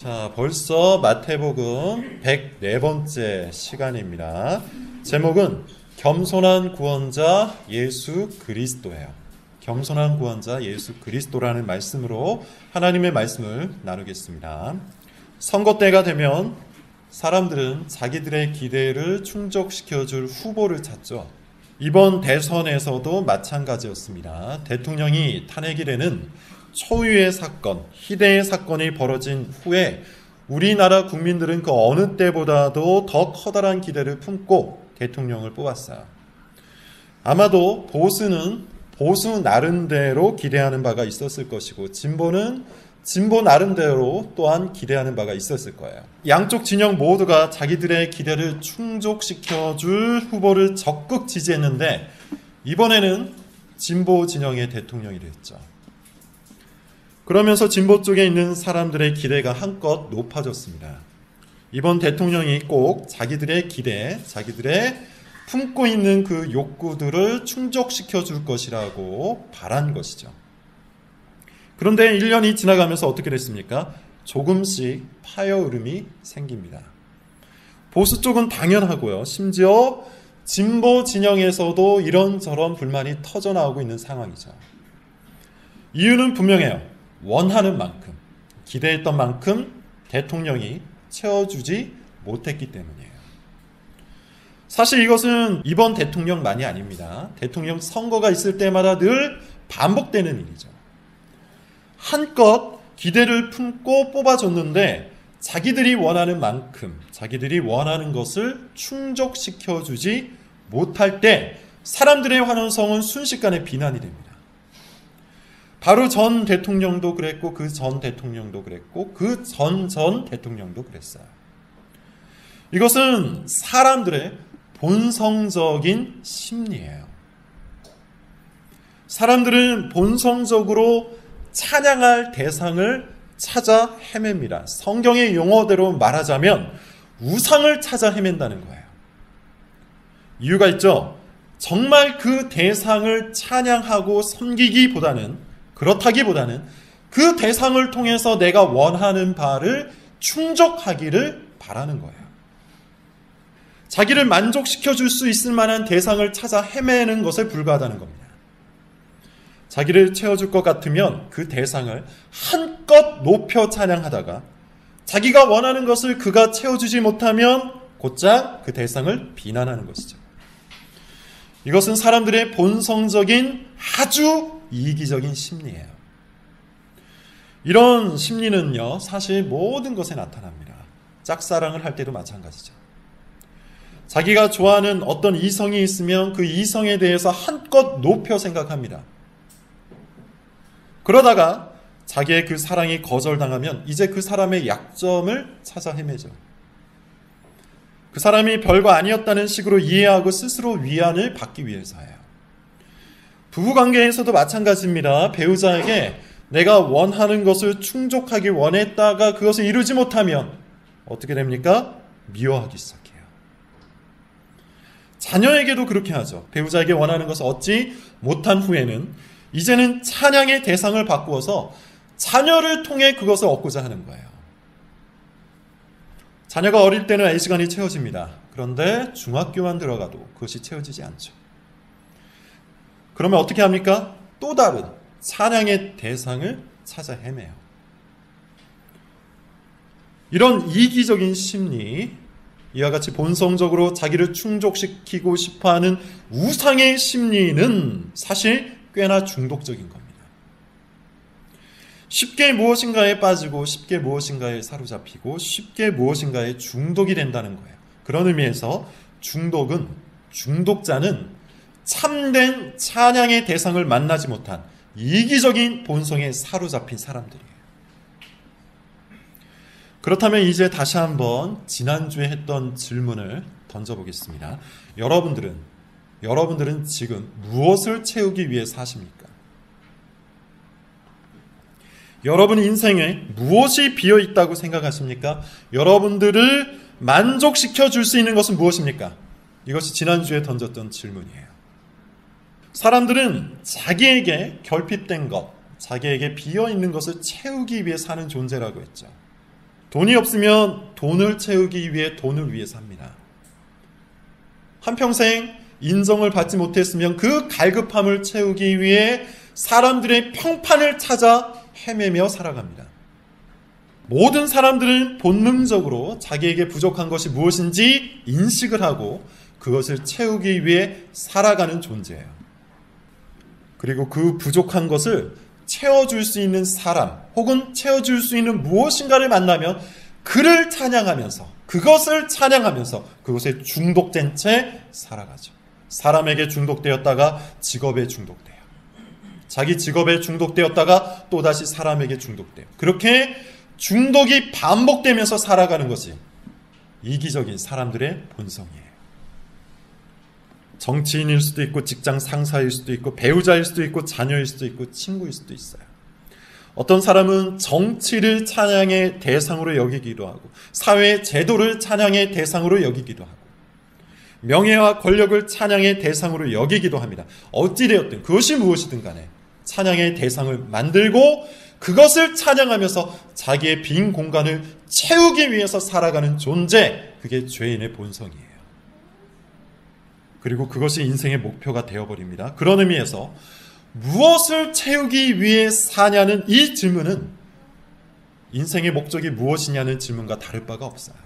자, 벌써 마태복음 104번째 시간입니다. 제목은 겸손한 구원자 예수 그리스도예요. 겸손한 구원자 예수 그리스도라는 말씀으로 하나님의 말씀을 나누겠습니다. 선거 때가 되면 사람들은 자기들의 기대를 충족시켜줄 후보를 찾죠. 이번 대선에서도 마찬가지였습니다. 대통령이 탄핵일에는 초유의 사건, 희대의 사건이 벌어진 후에 우리나라 국민들은 그 어느 때보다도 더 커다란 기대를 품고 대통령을 뽑았어요. 아마도 보수는 보수 나름대로 기대하는 바가 있었을 것이고 진보는 진보 나름대로 또한 기대하는 바가 있었을 거예요. 양쪽 진영 모두가 자기들의 기대를 충족시켜줄 후보를 적극 지지했는데 이번에는 진보 진영의 대통령이 됐죠. 그러면서 진보 쪽에 있는 사람들의 기대가 한껏 높아졌습니다. 이번 대통령이 꼭 자기들의 기대, 자기들의 품고 있는 그 욕구들을 충족시켜 줄 것이라고 바란 것이죠. 그런데 1년이 지나가면서 어떻게 됐습니까? 조금씩 파열음이 생깁니다. 보수 쪽은 당연하고요. 심지어 진보 진영에서도 이런저런 불만이 터져나오고 있는 상황이죠. 이유는 분명해요. 원하는 만큼, 기대했던 만큼 대통령이 채워주지 못했기 때문이에요. 사실 이것은 이번 대통령만이 아닙니다. 대통령 선거가 있을 때마다 늘 반복되는 일이죠. 한껏 기대를 품고 뽑아줬는데 자기들이 원하는 만큼, 자기들이 원하는 것을 충족시켜주지 못할 때 사람들의 환호성은 순식간에 비난이 됩니다. 바로 전 대통령도 그랬고 그 전 대통령도 그랬고 그 전 대통령도 그랬어요. 이것은 사람들의 본성적인 심리예요. 사람들은 본성적으로 찬양할 대상을 찾아 헤맵니다. 성경의 용어대로 말하자면 우상을 찾아 헤맨다는 거예요. 이유가 있죠. 정말 그 대상을 찬양하고 섬기기보다는 그렇다기보다는 그 대상을 통해서 내가 원하는 바를 충족하기를 바라는 거예요. 자기를 만족시켜 줄 수 있을 만한 대상을 찾아 헤매는 것에 불과하다는 겁니다. 자기를 채워줄 것 같으면 그 대상을 한껏 높여 찬양하다가 자기가 원하는 것을 그가 채워주지 못하면 곧장 그 대상을 비난하는 것이죠. 이것은 사람들의 본성적인 아주 이기적인 심리예요. 이런 심리는요, 사실 모든 것에 나타납니다. 짝사랑을 할 때도 마찬가지죠. 자기가 좋아하는 어떤 이성이 있으면 그 이성에 대해서 한껏 높여 생각합니다. 그러다가 자기의 그 사랑이 거절당하면 이제 그 사람의 약점을 찾아 헤매죠. 그 사람이 별거 아니었다는 식으로 이해하고 스스로 위안을 받기 위해서예요. 부부관계에서도 마찬가지입니다. 배우자에게 내가 원하는 것을 충족하기 원했다가 그것을 이루지 못하면 어떻게 됩니까? 미워하기 시작해요. 자녀에게도 그렇게 하죠. 배우자에게 원하는 것을 얻지 못한 후에는 이제는 찬양의 대상을 바꾸어서 자녀를 통해 그것을 얻고자 하는 거예요. 자녀가 어릴 때는 A시간이 채워집니다. 그런데 중학교만 들어가도 그것이 채워지지 않죠. 그러면 어떻게 합니까? 또 다른 찬양의 대상을 찾아 헤매요. 이런 이기적인 심리, 이와 같이 본성적으로 자기를 충족시키고 싶어하는 우상의 심리는 사실 꽤나 중독적인 겁니다. 쉽게 무엇인가에 빠지고 쉽게 무엇인가에 사로잡히고 쉽게 무엇인가에 중독이 된다는 거예요. 그런 의미에서 중독자는 참된 찬양의 대상을 만나지 못한 이기적인 본성에 사로잡힌 사람들이에요. 그렇다면 이제 다시 한번 지난주에 했던 질문을 던져보겠습니다. 여러분들은 지금 무엇을 채우기 위해 사십니까? 여러분 인생에 무엇이 비어있다고 생각하십니까? 여러분들을 만족시켜 줄 수 있는 것은 무엇입니까? 이것이 지난주에 던졌던 질문이에요. 사람들은 자기에게 결핍된 것, 자기에게 비어있는 것을 채우기 위해 사는 존재라고 했죠. 돈이 없으면 돈을 채우기 위해 돈을 위해 삽니다. 한평생 인정을 받지 못했으면 그 갈급함을 채우기 위해 사람들의 평판을 찾아 헤매며 살아갑니다. 모든 사람들은 본능적으로 자기에게 부족한 것이 무엇인지 인식을 하고 그것을 채우기 위해 살아가는 존재예요. 그리고 그 부족한 것을 채워줄 수 있는 사람 혹은 채워줄 수 있는 무엇인가를 만나면 그를 찬양하면서 그것을 찬양하면서 그것에 중독된 채 살아가죠. 사람에게 중독되었다가 직업에 중독돼요. 자기 직업에 중독되었다가 또다시 사람에게 중독돼요. 그렇게 중독이 반복되면서 살아가는 것이 이기적인 사람들의 본성이에요. 정치인일 수도 있고 직장 상사일 수도 있고 배우자일 수도 있고 자녀일 수도 있고 친구일 수도 있어요. 어떤 사람은 정치를 찬양의 대상으로 여기기도 하고 사회의 제도를 찬양의 대상으로 여기기도 하고 명예와 권력을 찬양의 대상으로 여기기도 합니다. 어찌되었든 그것이 무엇이든 간에 찬양의 대상을 만들고 그것을 찬양하면서 자기의 빈 공간을 채우기 위해서 살아가는 존재, 그게 죄인의 본성이에요. 그리고 그것이 인생의 목표가 되어버립니다. 그런 의미에서 무엇을 채우기 위해 사냐는 이 질문은 인생의 목적이 무엇이냐는 질문과 다를 바가 없어요.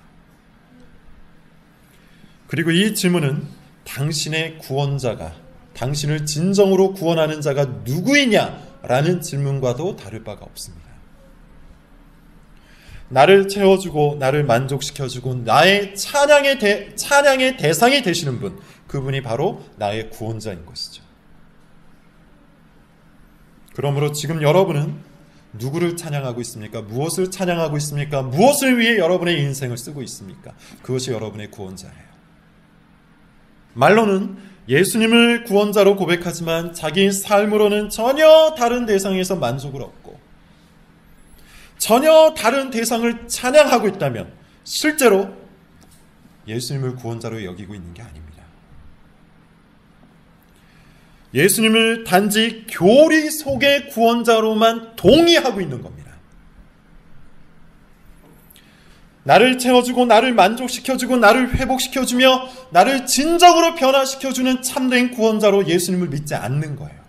그리고 이 질문은 당신의 구원자가, 당신을 진정으로 구원하는 자가 누구이냐라는 질문과도 다를 바가 없습니다. 나를 채워주고 나를 만족시켜주고 나의 찬양의 대상이 되시는 분, 그분이 바로 나의 구원자인 것이죠. 그러므로 지금 여러분은 누구를 찬양하고 있습니까? 무엇을 찬양하고 있습니까? 무엇을 위해 여러분의 인생을 쓰고 있습니까? 그것이 여러분의 구원자예요. 말로는 예수님을 구원자로 고백하지만 자기 삶으로는 전혀 다른 대상에서 만족을 얻고 전혀 다른 대상을 찬양하고 있다면 실제로 예수님을 구원자로 여기고 있는 게 아닙니다. 예수님을 단지 교리 속의 구원자로만 동의하고 있는 겁니다. 나를 채워주고 나를 만족시켜주고 나를 회복시켜주며 나를 진정으로 변화시켜주는 참된 구원자로 예수님을 믿지 않는 거예요.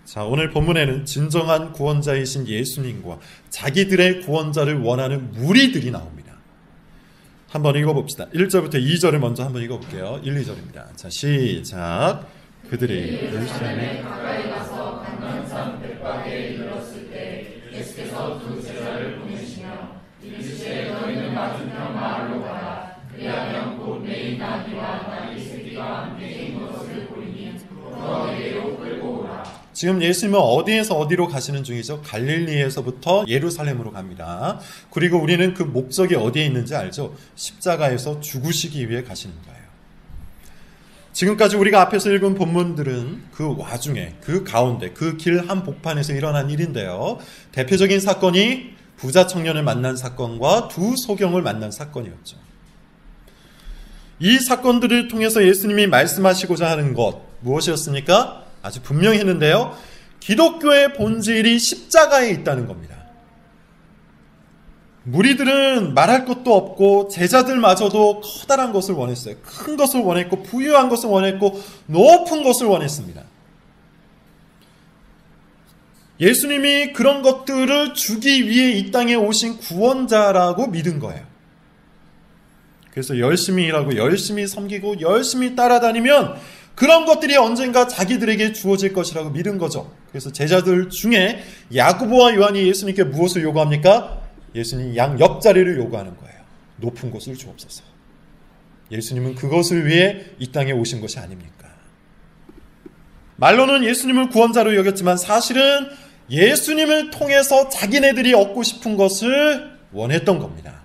자, 오늘 본문에는 진정한 구원자이신 예수님과 자기들의 구원자를 원하는 무리들이 나옵니다. 한번 읽어봅시다. 1절부터 2절을 먼저 한번 읽어볼게요. 1, 2절입니다. 자, 시작. 그들이 예루살렘에 가까이 가서 감람산 벳바게에 이르렀을 때 예수께서 두 제자를 보내시며 이르시되 너희는 맞은편 마을로 가라. 그리하면 곧 매인 나귀와 나귀 새끼가 함께 있는 것을 보리니 너희에게로 끌고 오라. 지금 예수님은 어디에서 어디로 가시는 중이죠? 갈릴리에서부터 예루살렘으로 갑니다. 그리고 우리는 그 목적이 어디에 있는지 알죠? 십자가에서 죽으시기 위해 가시는 거예요. 지금까지 우리가 앞에서 읽은 본문들은 그 와중에, 그 가운데, 그 길 한복판에서 일어난 일인데요. 대표적인 사건이 부자 청년을 만난 사건과 두 소경을 만난 사건이었죠. 이 사건들을 통해서 예수님이 말씀하시고자 하는 것 무엇이었습니까? 아주 분명히 했는데요. 기독교의 본질이 십자가에 있다는 겁니다. 무리들은 말할 것도 없고 제자들마저도 커다란 것을 원했어요. 큰 것을 원했고 부유한 것을 원했고 높은 것을 원했습니다. 예수님이 그런 것들을 주기 위해 이 땅에 오신 구원자라고 믿은 거예요. 그래서 열심히 일하고 열심히 섬기고 열심히 따라다니면 그런 것들이 언젠가 자기들에게 주어질 것이라고 믿은 거죠. 그래서 제자들 중에 야고보와 요한이 예수님께 무엇을 요구합니까? 예수님 양 옆자리를 요구하는 거예요. 높은 곳을 주옵소서. 예수님은 그것을 위해 이 땅에 오신 것이 아닙니까? 말로는 예수님을 구원자로 여겼지만 사실은 예수님을 통해서 자기네들이 얻고 싶은 것을 원했던 겁니다.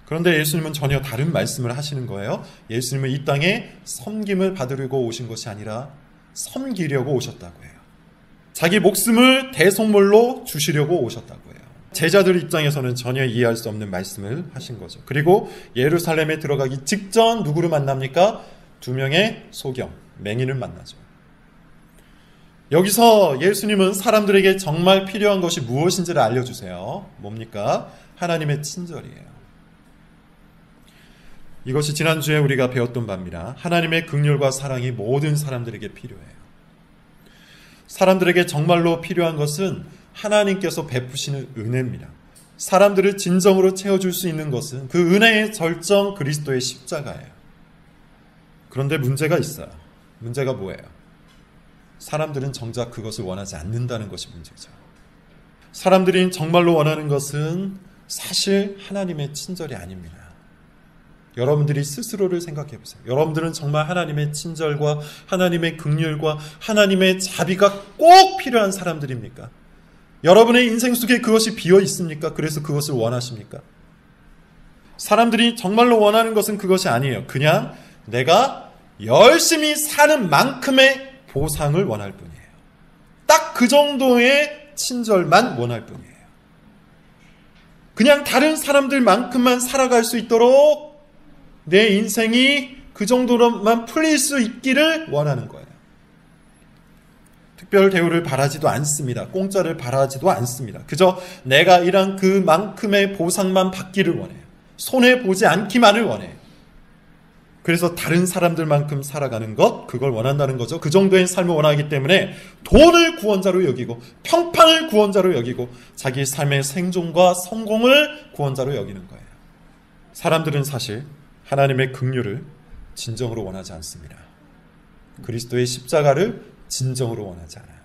그런데 예수님은 전혀 다른 말씀을 하시는 거예요. 예수님은 이 땅에 섬김을 받으려고 오신 것이 아니라 섬기려고 오셨다고 해요. 자기 목숨을 대속물로 주시려고 오셨다고 해요. 제자들 입장에서는 전혀 이해할 수 없는 말씀을 하신 거죠. 그리고 예루살렘에 들어가기 직전 누구를 만납니까? 두 명의 소경, 맹인을 만나죠. 여기서 예수님은 사람들에게 정말 필요한 것이 무엇인지를 알려주세요. 뭡니까? 하나님의 친절이에요. 이것이 지난주에 우리가 배웠던 바입니다. 하나님의 긍휼과 사랑이 모든 사람들에게 필요해요. 사람들에게 정말로 필요한 것은 하나님께서 베푸시는 은혜입니다. 사람들을 진정으로 채워줄 수 있는 것은 그 은혜의 절정 그리스도의 십자가예요. 그런데 문제가 있어요. 문제가 뭐예요? 사람들은 정작 그것을 원하지 않는다는 것이 문제죠. 사람들이 정말로 원하는 것은 사실 하나님의 친절이 아닙니다. 여러분들이 스스로를 생각해 보세요. 여러분들은 정말 하나님의 친절과 하나님의 긍휼과 하나님의 자비가 꼭 필요한 사람들입니까? 여러분의 인생 속에 그것이 비어 있습니까? 그래서 그것을 원하십니까? 사람들이 정말로 원하는 것은 그것이 아니에요. 그냥 내가 열심히 사는 만큼의 보상을 원할 뿐이에요. 딱 그 정도의 친절만 원할 뿐이에요. 그냥 다른 사람들만큼만 살아갈 수 있도록 내 인생이 그 정도로만 풀릴 수 있기를 원하는 거예요. 특별 대우를 바라지도 않습니다. 공짜를 바라지도 않습니다. 그저 내가 일한 그만큼의 보상만 받기를 원해요. 손해보지 않기만을 원해요. 그래서 다른 사람들만큼 살아가는 것, 그걸 원한다는 거죠. 그 정도의 삶을 원하기 때문에 돈을 구원자로 여기고 평판을 구원자로 여기고 자기 삶의 생존과 성공을 구원자로 여기는 거예요. 사람들은 사실 하나님의 긍휼을 진정으로 원하지 않습니다. 그리스도의 십자가를 진정으로 원하지 않아요.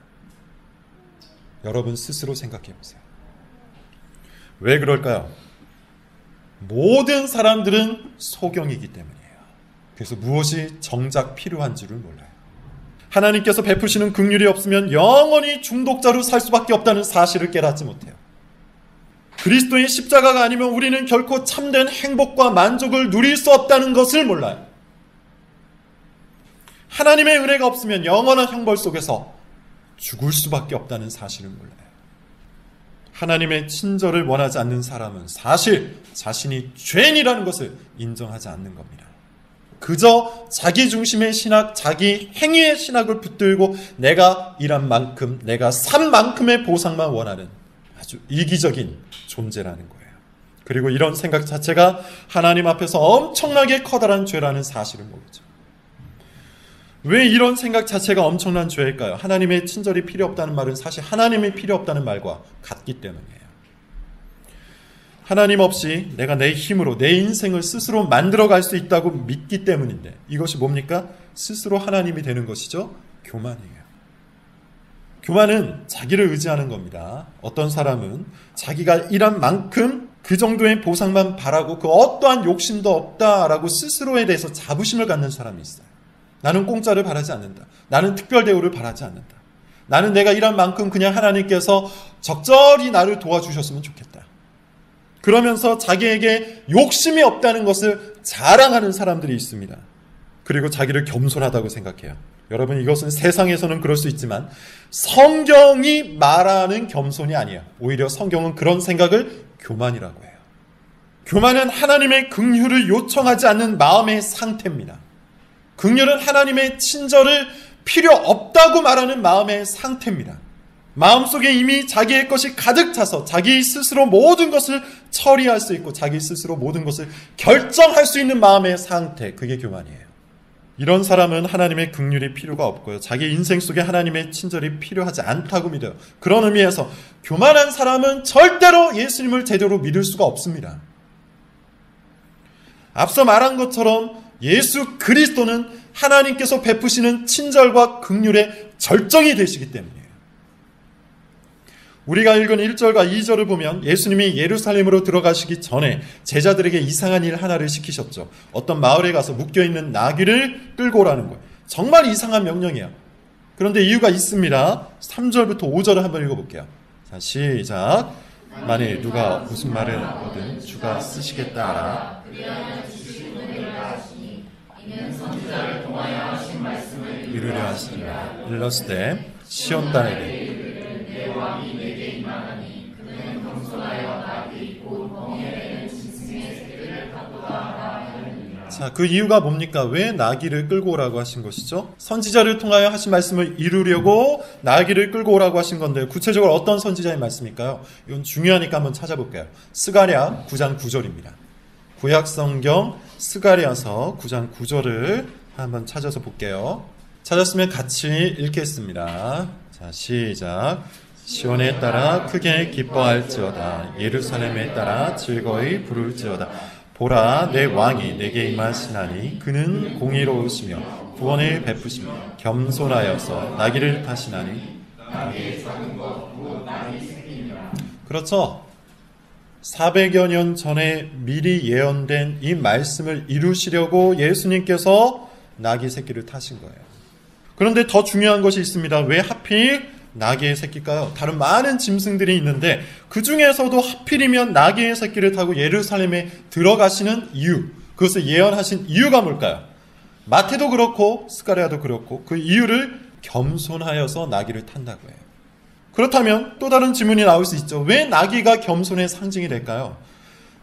여러분 스스로 생각해 보세요. 왜 그럴까요? 모든 사람들은 소경이기 때문이에요. 그래서 무엇이 정작 필요한 줄을 몰라요. 하나님께서 베푸시는 긍휼이 없으면 영원히 중독자로 살 수밖에 없다는 사실을 깨닫지 못해요. 그리스도의 십자가가 아니면 우리는 결코 참된 행복과 만족을 누릴 수 없다는 것을 몰라요. 하나님의 은혜가 없으면 영원한 형벌 속에서 죽을 수밖에 없다는 사실을 몰라요. 하나님의 친절을 원하지 않는 사람은 사실 자신이 죄인이라는 것을 인정하지 않는 겁니다. 그저 자기 중심의 신학, 자기 행위의 신학을 붙들고 내가 일한 만큼, 내가 산 만큼의 보상만 원하는 아주 이기적인 존재라는 거예요. 그리고 이런 생각 자체가 하나님 앞에서 엄청나게 커다란 죄라는 사실을 모르죠. 왜 이런 생각 자체가 엄청난 죄일까요? 하나님의 친절이 필요 없다는 말은 사실 하나님이 필요 없다는 말과 같기 때문이에요. 하나님 없이 내가 내 힘으로 내 인생을 스스로 만들어갈 수 있다고 믿기 때문인데 이것이 뭡니까? 스스로 하나님이 되는 것이죠. 교만이에요. 교만은 자기를 의지하는 겁니다. 어떤 사람은 자기가 일한 만큼 그 정도의 보상만 바라고 그 어떠한 욕심도 없다라고 스스로에 대해서 자부심을 갖는 사람이 있어요. 나는 공짜를 바라지 않는다. 나는 특별 대우를 바라지 않는다. 나는 내가 일한 만큼 그냥 하나님께서 적절히 나를 도와주셨으면 좋겠다. 그러면서 자기에게 욕심이 없다는 것을 자랑하는 사람들이 있습니다. 그리고 자기를 겸손하다고 생각해요. 여러분 이것은 세상에서는 그럴 수 있지만 성경이 말하는 겸손이 아니에요. 오히려 성경은 그런 생각을 교만이라고 해요. 교만은 하나님의 긍휼을 요청하지 않는 마음의 상태입니다. 긍휼은 하나님의 친절을 필요 없다고 말하는 마음의 상태입니다. 마음속에 이미 자기의 것이 가득 차서 자기 스스로 모든 것을 처리할 수 있고 자기 스스로 모든 것을 결정할 수 있는 마음의 상태, 그게 교만이에요. 이런 사람은 하나님의 긍휼이 필요가 없고요. 자기 인생 속에 하나님의 친절이 필요하지 않다고 믿어요. 그런 의미에서 교만한 사람은 절대로 예수님을 제대로 믿을 수가 없습니다. 앞서 말한 것처럼 예수 그리스도는 하나님께서 베푸시는 친절과 긍휼의 절정이 되시기 때문이에요. 우리가 읽은 1절과 2절을 보면 예수님이 예루살렘으로 들어가시기 전에 제자들에게 이상한 일 하나를 시키셨죠. 어떤 마을에 가서 묶여있는 나귀를 끌고 오라는 거예요. 정말 이상한 명령이에요. 그런데 이유가 있습니다. 3절부터 5절을 한번 읽어볼게요. 자, 시작. 만일 누가 무슨 말을 하거든 주가 쓰시겠다 하라. 이르려 하시리라. 일렀을 시온 딸에게 자, 그 이유가 뭡니까? 왜 나귀를 끌고 오라고 하신 것이죠? 선지자를 통하여 하신 말씀을 이루려고 나귀를 끌고 오라고 하신 건데 구체적으로 어떤 선지자의 말씀일까요? 이건 중요하니까 한번 찾아볼게요. 스가랴 9장 9절입니다. 구약성경 스가랴서 9장 9절을 한번 찾아서 볼게요. 찾았으면 같이 읽겠습니다. 자, 시작. 시온에 따라 크게 기뻐할지어다. 예루살렘에 따라 즐거이 부를지어다. 보라, 내 왕이 내게 임하시나니 그는 공의로우시며 구원을 베푸시며 겸손하여서 나귀를 타시나니. 그렇죠. 400여 년 전에 미리 예언된 이 말씀을 이루시려고 예수님께서 나귀 새끼를 타신 거예요. 그런데 더 중요한 것이 있습니다. 왜 하필 나귀의 새끼일까요? 다른 많은 짐승들이 있는데 그 중에서도 하필이면 나귀의 새끼를 타고 예루살렘에 들어가시는 이유, 그것을 예언하신 이유가 뭘까요? 마태도 그렇고 스가랴도 그렇고 그 이유를 겸손하여서 나귀를 탄다고 해요. 그렇다면 또 다른 질문이 나올 수 있죠. 왜 나귀가 겸손의 상징이 될까요?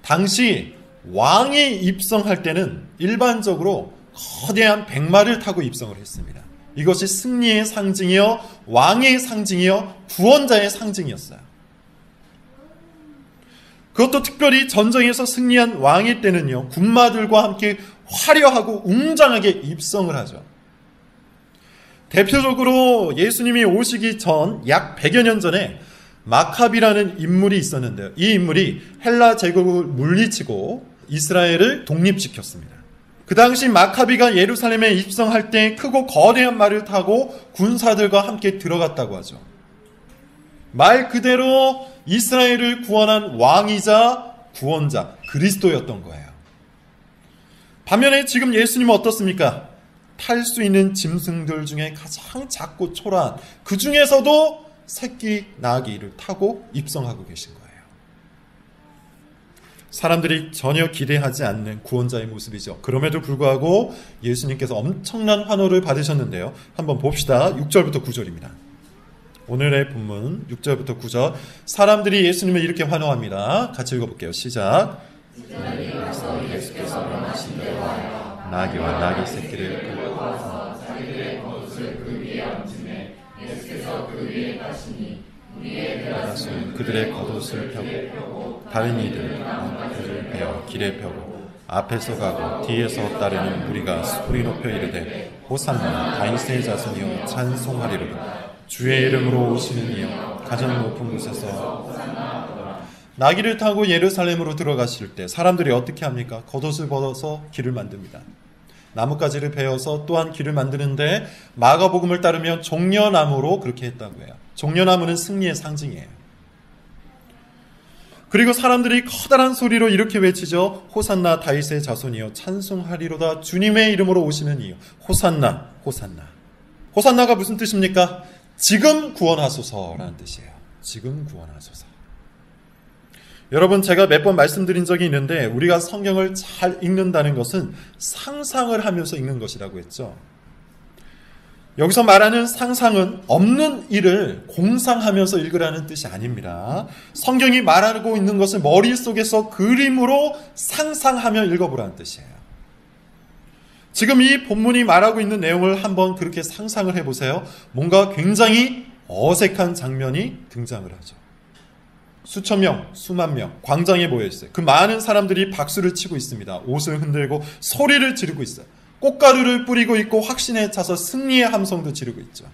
당시 왕이 입성할 때는 일반적으로 거대한 백마를 타고 입성을 했습니다. 이것이 승리의 상징이요, 왕의 상징이요, 구원자의 상징이었어요. 그것도 특별히 전쟁에서 승리한 왕일 때는요, 군마들과 함께 화려하고 웅장하게 입성을 하죠. 대표적으로 예수님이 오시기 전 약 100여 년 전에 마카비라는 인물이 있었는데요. 이 인물이 헬라 제국을 물리치고 이스라엘을 독립시켰습니다. 그 당시 마카비가 예루살렘에 입성할 때 크고 거대한 말을 타고 군사들과 함께 들어갔다고 하죠. 말 그대로 이스라엘을 구원한 왕이자 구원자 그리스도였던 거예요. 반면에 지금 예수님은 어떻습니까? 탈 수 있는 짐승들 중에 가장 작고 초라한 그 중에서도 새끼 나귀를 타고 입성하고 계신 거예요. 사람들이 전혀 기대하지 않는 구원자의 모습이죠. 그럼에도 불구하고 예수님께서 엄청난 환호를 받으셨는데요. 한번 봅시다. 6절부터 9절입니다. 오늘의 본문 6절부터 9절. 사람들이 예수님을 이렇게 환호합니다. 같이 읽어볼게요. 시작. 예수께서 명하신 대로 나귀와 나귀 새끼를 끌고 와서 자기들의 겉옷을 그 위에 얹음에 예수께서 그 위에 가시니 우리의 대다수는 그들의 겉옷을 펴고 다른 이들 그를 베어 길에 펴고 앞에서 가고 뒤에서 따르는 무리가 소리 높여 이르되 호산나 다윗의 자손이여 찬송하리로다. 주의 이름으로 오시는 이여 가장 높은 곳에서 나귀를 타고 예루살렘으로 들어가실 때 사람들이 어떻게 합니까? 겉옷을 벗어서 길을 만듭니다. 나뭇가지를 베어서 또한 길을 만드는데 마가복음을 따르면 종려나무로 그렇게 했다고 해요. 종려나무는 승리의 상징이에요. 그리고 사람들이 커다란 소리로 이렇게 외치죠. 호산나 다윗의 자손이여 찬송하리로다. 주님의 이름으로 오시는 이여 호산나 호산나. 호산나가 무슨 뜻입니까? 지금 구원하소서라는 뜻이에요. 지금 구원하소서. 여러분, 제가 몇 번 말씀드린 적이 있는데 우리가 성경을 잘 읽는다는 것은 상상을 하면서 읽는 것이라고 했죠. 여기서 말하는 상상은 없는 일을 공상하면서 읽으라는 뜻이 아닙니다. 성경이 말하고 있는 것을 머릿속에서 그림으로 상상하며 읽어보라는 뜻이에요. 지금 이 본문이 말하고 있는 내용을 한번 그렇게 상상을 해보세요. 뭔가 굉장히 어색한 장면이 등장을 하죠. 수천 명, 수만 명, 광장에 모여 있어요. 그 많은 사람들이 박수를 치고 있습니다. 옷을 흔들고 소리를 지르고 있어요. 꽃가루를 뿌리고 있고 확신에 차서 승리의 함성도 지르고 있죠.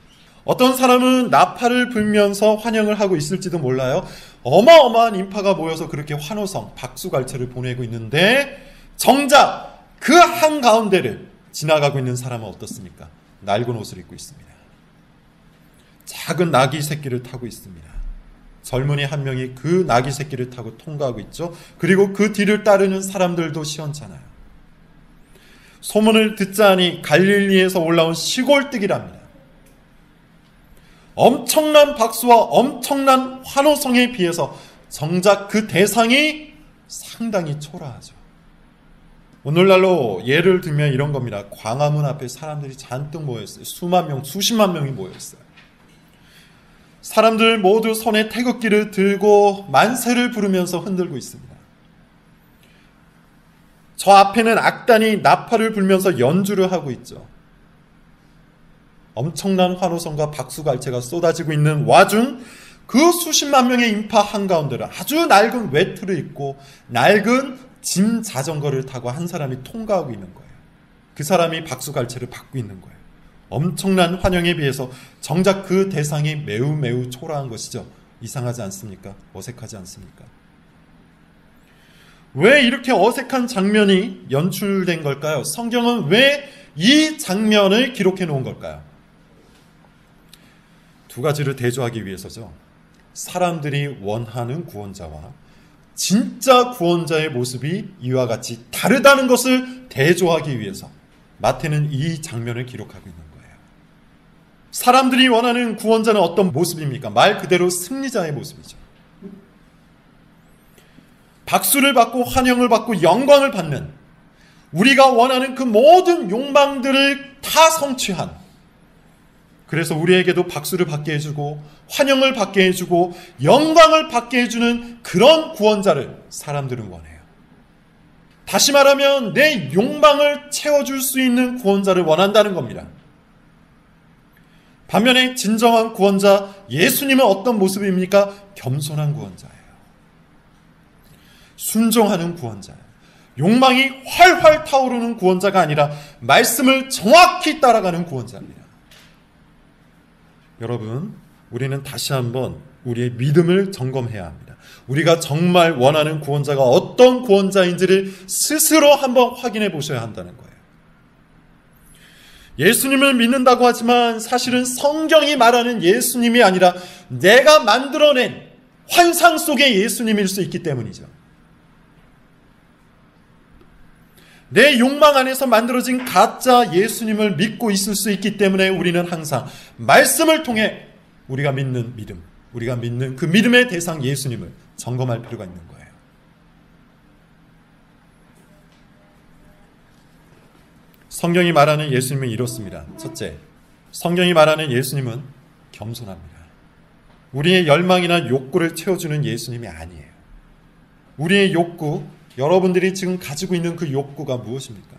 어떤 사람은 나팔을 불면서 환영을 하고 있을지도 몰라요. 어마어마한 인파가 모여서 그렇게 환호성, 박수갈채를 보내고 있는데 정작 그 한가운데를 지나가고 있는 사람은 어떻습니까? 낡은 옷을 입고 있습니다. 작은 나귀 새끼를 타고 있습니다. 젊은이 한 명이 그 나귀 새끼를 타고 통과하고 있죠. 그리고 그 뒤를 따르는 사람들도 시원찮아요. 소문을 듣자니 갈릴리에서 올라온 시골뜨기랍니다. 엄청난 박수와 엄청난 환호성에 비해서 정작 그 대상이 상당히 초라하죠. 오늘날로 예를 들면 이런 겁니다. 광화문 앞에 사람들이 잔뜩 모여있어요. 수만 명, 수십만 명이 모여있어요. 사람들 모두 손에 태극기를 들고 만세를 부르면서 흔들고 있습니다. 저 앞에는 악단이 나팔을 불면서 연주를 하고 있죠. 엄청난 환호성과 박수갈채가 쏟아지고 있는 와중 그 수십만 명의 인파 한가운데를 아주 낡은 외투를 입고 낡은 짐 자전거를 타고 한 사람이 통과하고 있는 거예요. 그 사람이 박수갈채를 받고 있는 거예요. 엄청난 환영에 비해서 정작 그 대상이 매우 초라한 것이죠. 이상하지 않습니까? 어색하지 않습니까? 왜 이렇게 어색한 장면이 연출된 걸까요? 성경은 왜 이 장면을 기록해 놓은 걸까요? 두 가지를 대조하기 위해서죠. 사람들이 원하는 구원자와 진짜 구원자의 모습이 이와 같이 다르다는 것을 대조하기 위해서 마태는 이 장면을 기록하고 있는 거예요. 사람들이 원하는 구원자는 어떤 모습입니까? 말 그대로 승리자의 모습이죠. 박수를 받고 환영을 받고 영광을 받는, 우리가 원하는 그 모든 욕망들을 다 성취한, 그래서 우리에게도 박수를 받게 해주고 환영을 받게 해주고 영광을 받게 해주는 그런 구원자를 사람들은 원해요. 다시 말하면 내 욕망을 채워줄 수 있는 구원자를 원한다는 겁니다. 반면에 진정한 구원자 예수님은 어떤 모습입니까? 겸손한 구원자예요. 순종하는 구원자예요. 욕망이 활활 타오르는 구원자가 아니라 말씀을 정확히 따라가는 구원자입니다. 여러분, 우리는 다시 한번 우리의 믿음을 점검해야 합니다. 우리가 정말 원하는 구원자가 어떤 구원자인지를 스스로 한번 확인해 보셔야 한다는 거예요. 예수님을 믿는다고 하지만 사실은 성경이 말하는 예수님이 아니라 내가 만들어낸 환상 속의 예수님일 수 있기 때문이죠. 내 욕망 안에서 만들어진 가짜 예수님을 믿고 있을 수 있기 때문에 우리는 항상 말씀을 통해 우리가 믿는 믿음, 우리가 믿는 그 믿음의 대상 예수님을 점검할 필요가 있는 거예요. 성경이 말하는 예수님은 이렇습니다. 첫째, 성경이 말하는 예수님은 겸손합니다. 우리의 열망이나 욕구를 채워주는 예수님이 아니에요. 우리의 욕구, 여러분들이 지금 가지고 있는 그 욕구가 무엇입니까?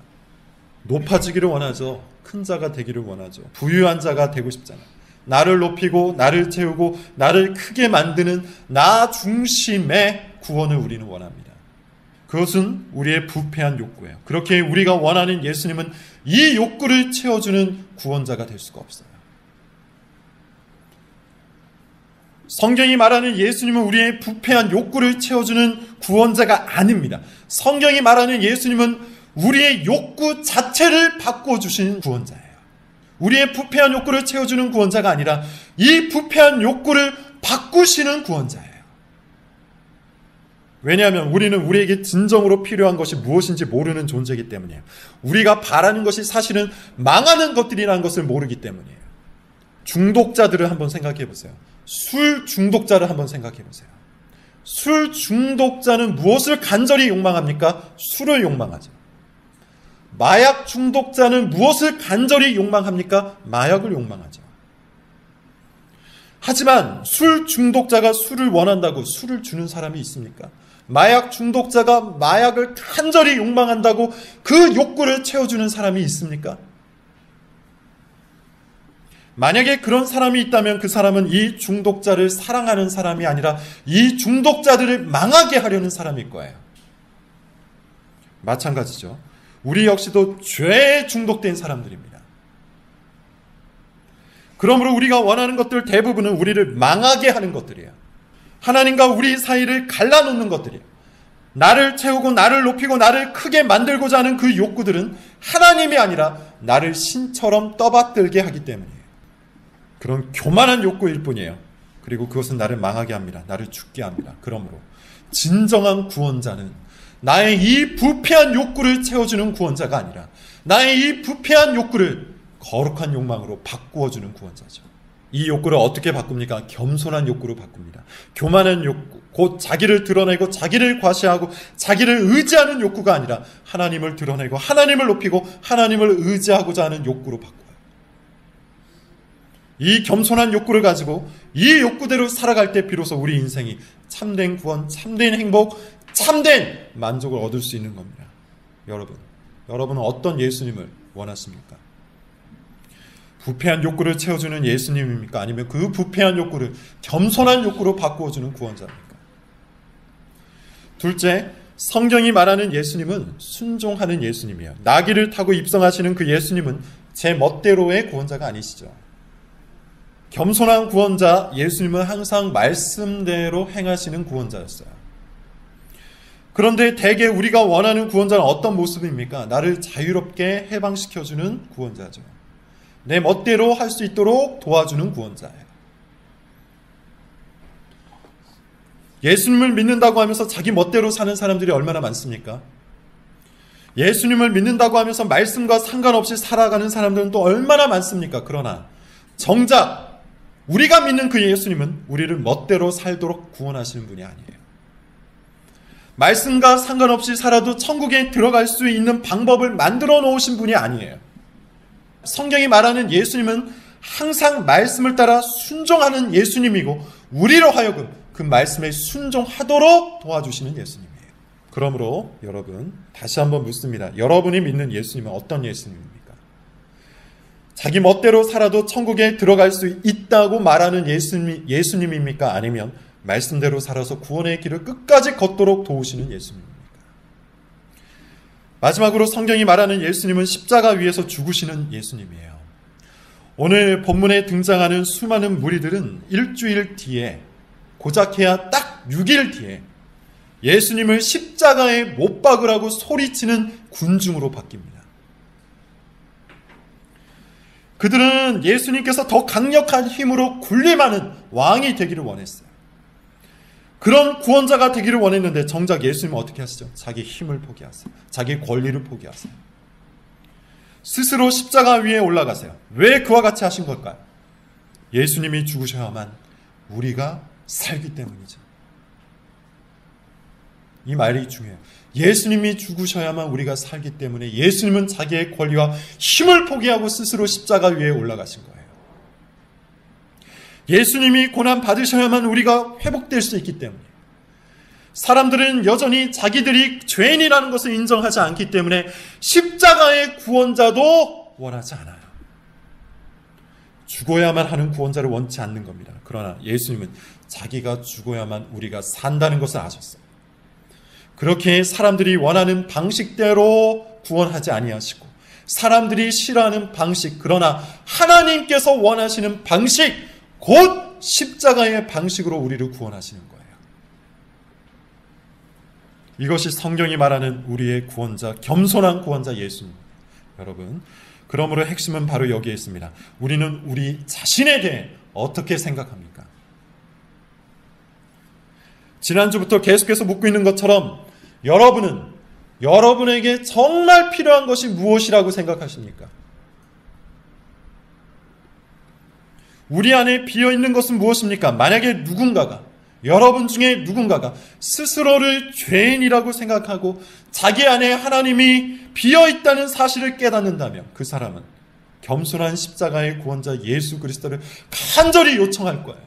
높아지기를 원하죠. 큰 자가 되기를 원하죠. 부유한 자가 되고 싶잖아요. 나를 높이고 나를 채우고 나를 크게 만드는 나 중심의 구원을 우리는 원합니다. 그것은 우리의 부패한 욕구예요. 그렇게 우리가 원하는 예수님은 이 욕구를 채워주는 구원자가 될 수가 없어요. 성경이 말하는 예수님은 우리의 부패한 욕구를 채워주는 구원자가 아닙니다. 성경이 말하는 예수님은 우리의 욕구 자체를 바꿔주신 구원자예요. 우리의 부패한 욕구를 채워주는 구원자가 아니라 이 부패한 욕구를 바꾸시는 구원자예요. 왜냐하면 우리는 우리에게 진정으로 필요한 것이 무엇인지 모르는 존재이기 때문이에요. 우리가 바라는 것이 사실은 망하는 것들이라는 것을 모르기 때문이에요. 중독자들을 한번 생각해 보세요. 술 중독자를 한번 생각해 보세요. 술 중독자는 무엇을 간절히 욕망합니까? 술을 욕망하죠. 마약 중독자는 무엇을 간절히 욕망합니까? 마약을 욕망하죠. 하지만 술 중독자가 술을 원한다고 술을 주는 사람이 있습니까? 마약 중독자가 마약을 간절히 욕망한다고 그 욕구를 채워주는 사람이 있습니까? 만약에 그런 사람이 있다면 그 사람은 이 중독자를 사랑하는 사람이 아니라 이 중독자들을 망하게 하려는 사람일 거예요. 마찬가지죠. 우리 역시도 죄에 중독된 사람들입니다. 그러므로 우리가 원하는 것들 대부분은 우리를 망하게 하는 것들이에요. 하나님과 우리 사이를 갈라놓는 것들이에요. 나를 채우고 나를 높이고 나를 크게 만들고자 하는 그 욕구들은 하나님이 아니라 나를 신처럼 떠받들게 하기 때문이에요. 그런 교만한 욕구일 뿐이에요. 그리고 그것은 나를 망하게 합니다. 나를 죽게 합니다. 그러므로 진정한 구원자는 나의 이 부패한 욕구를 채워주는 구원자가 아니라 나의 이 부패한 욕구를 거룩한 욕망으로 바꾸어주는 구원자죠. 이 욕구를 어떻게 바꿉니까? 겸손한 욕구로 바꿉니다. 교만한 욕구, 곧 자기를 드러내고 자기를 과시하고 자기를 의지하는 욕구가 아니라 하나님을 드러내고 하나님을 높이고 하나님을 의지하고자 하는 욕구로 바꿔요. 이 겸손한 욕구를 가지고 이 욕구대로 살아갈 때 비로소 우리 인생이 참된 구원, 참된 행복, 참된 만족을 얻을 수 있는 겁니다. 여러분은 어떤 예수님을 원하십니까? 부패한 욕구를 채워주는 예수님입니까? 아니면 그 부패한 욕구를 겸손한 욕구로 바꾸어주는 구원자입니까? 둘째, 성경이 말하는 예수님은 순종하는 예수님이에요. 나귀를 타고 입성하시는 그 예수님은 제 멋대로의 구원자가 아니시죠. 겸손한 구원자 예수님은 항상 말씀대로 행하시는 구원자였어요. 그런데 대개 우리가 원하는 구원자는 어떤 모습입니까? 나를 자유롭게 해방시켜주는 구원자죠. 내 멋대로 할 수 있도록 도와주는 구원자예요. 예수님을 믿는다고 하면서 자기 멋대로 사는 사람들이 얼마나 많습니까? 예수님을 믿는다고 하면서 말씀과 상관없이 살아가는 사람들은 또 얼마나 많습니까? 그러나 정작 우리가 믿는 그 예수님은 우리를 멋대로 살도록 구원하시는 분이 아니에요. 말씀과 상관없이 살아도 천국에 들어갈 수 있는 방법을 만들어 놓으신 분이 아니에요. 성경이 말하는 예수님은 항상 말씀을 따라 순종하는 예수님이고 우리로 하여금 그 말씀에 순종하도록 도와주시는 예수님이에요. 그러므로 여러분, 다시 한번 묻습니다. 여러분이 믿는 예수님은 어떤 예수님입니까? 자기 멋대로 살아도 천국에 들어갈 수 있다고 말하는 예수님입니까? 아니면 말씀대로 살아서 구원의 길을 끝까지 걷도록 도우시는 예수님입니까? 마지막으로 성경이 말하는 예수님은 십자가 위에서 죽으시는 예수님이에요. 오늘 본문에 등장하는 수많은 무리들은 일주일 뒤에, 고작해야 딱 6일 뒤에 예수님을 십자가에 못 박으라고 소리치는 군중으로 바뀝니다. 그들은 예수님께서 더 강력한 힘으로 군림하는 왕이 되기를 원했어요. 그런 구원자가 되기를 원했는데 정작 예수님은 어떻게 하시죠? 자기 힘을 포기하세요. 자기 권리를 포기하세요. 스스로 십자가 위에 올라가세요. 왜 그와 같이 하신 걸까요? 예수님이 죽으셔야만 우리가 살기 때문이죠. 이 말이 중요해요. 예수님이 죽으셔야만 우리가 살기 때문에 예수님은 자기의 권리와 힘을 포기하고 스스로 십자가 위에 올라가신 거예요. 예수님이 고난 받으셔야만 우리가 회복될 수 있기 때문에, 사람들은 여전히 자기들이 죄인이라는 것을 인정하지 않기 때문에 십자가의 구원자도 원하지 않아요. 죽어야만 하는 구원자를 원치 않는 겁니다. 그러나 예수님은 자기가 죽어야만 우리가 산다는 것을 아셨어요. 그렇게 사람들이 원하는 방식대로 구원하지 아니하시고, 사람들이 싫어하는 방식, 그러나 하나님께서 원하시는 방식, 곧 십자가의 방식으로 우리를 구원하시는 거예요. 이것이 성경이 말하는 우리의 구원자, 겸손한 구원자 예수님. 여러분, 그러므로 핵심은 바로 여기에 있습니다. 우리는 우리 자신에 대해 어떻게 생각합니까? 지난주부터 계속해서 묻고 있는 것처럼 여러분에게 정말 필요한 것이 무엇이라고 생각하십니까? 우리 안에 비어있는 것은 무엇입니까? 만약에 여러분 중에 누군가가 스스로를 죄인이라고 생각하고 자기 안에 하나님이 비어있다는 사실을 깨닫는다면 그 사람은 겸손한 십자가의 구원자 예수 그리스도를 간절히 요청할 거예요.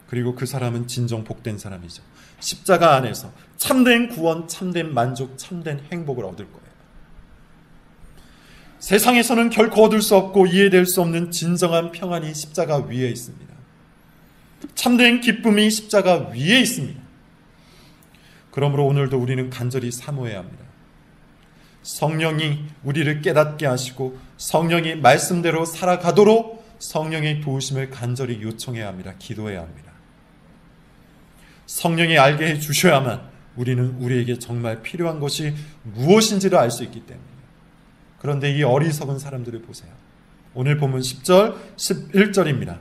그리고 그 사람은 진정 복된 사람이죠. 십자가 안에서 참된 구원, 참된 만족, 참된 행복을 얻을 거예요. 세상에서는 결코 얻을 수 없고 이해될 수 없는 진정한 평안이 십자가 위에 있습니다. 참된 기쁨이 십자가 위에 있습니다. 그러므로 오늘도 우리는 간절히 사모해야 합니다. 성령이 우리를 깨닫게 하시고 성령이 말씀대로 살아가도록 성령의 도우심을 간절히 요청해야 합니다. 기도해야 합니다. 성령이 알게 해주셔야만 우리는 우리에게 정말 필요한 것이 무엇인지를 알 수 있기 때문에. 그런데 이 어리석은 사람들을 보세요. 오늘 본문 10절, 11절입니다.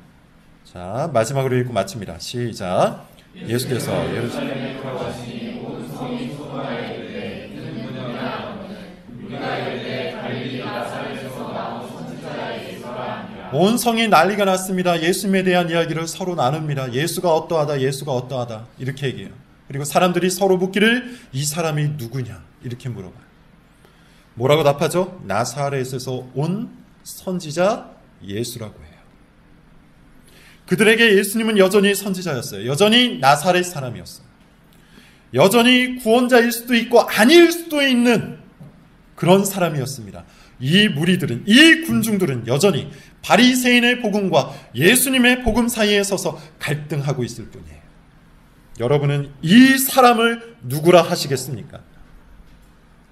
자, 마지막으로 읽고 마칩니다. 시작. 예수께서 예루살렘에 들어가시니 온 성이 소동하여 이르되 이는 누구냐 우리가 이르되 갈릴리 나사렛에서 나온 선지자 예수라 하니라. 온 성이 난리가 났습니다. 예수님에 대한 이야기를 서로 나눕니다. 예수가 어떠하다, 예수가 어떠하다 이렇게 얘기해요. 그리고 사람들이 서로 묻기를 이 사람이 누구냐 이렇게 물어봐요. 뭐라고 답하죠? 나사렛에서 온 선지자 예수라고 해요. 그들에게 예수님은 여전히 선지자였어요. 여전히 나사렛 사람이었어요. 여전히 구원자일 수도 있고 아닐 수도 있는 그런 사람이었습니다. 이 무리들은, 이 군중들은 여전히 바리새인의 복음과 예수님의 복음 사이에 서서 갈등하고 있을 뿐이에요. 여러분은 이 사람을 누구라 하시겠습니까?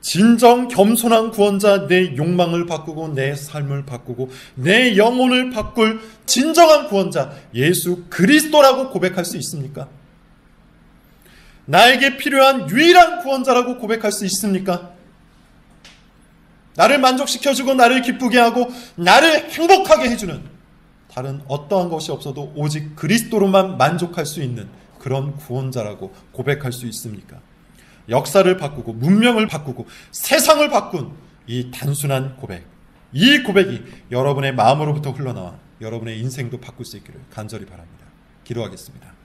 진정 겸손한 구원자, 내 욕망을 바꾸고 내 삶을 바꾸고 내 영혼을 바꿀 진정한 구원자 예수 그리스도라고 고백할 수 있습니까? 나에게 필요한 유일한 구원자라고 고백할 수 있습니까? 나를 만족시켜주고 나를 기쁘게 하고 나를 행복하게 해주는 다른 어떠한 것이 없어도 오직 그리스도로만 만족할 수 있는 그런 구원자라고 고백할 수 있습니까? 역사를 바꾸고 문명을 바꾸고 세상을 바꾼 이 단순한 고백, 이 고백이 여러분의 마음으로부터 흘러나와 여러분의 인생도 바꿀 수 있기를 간절히 바랍니다. 기도하겠습니다.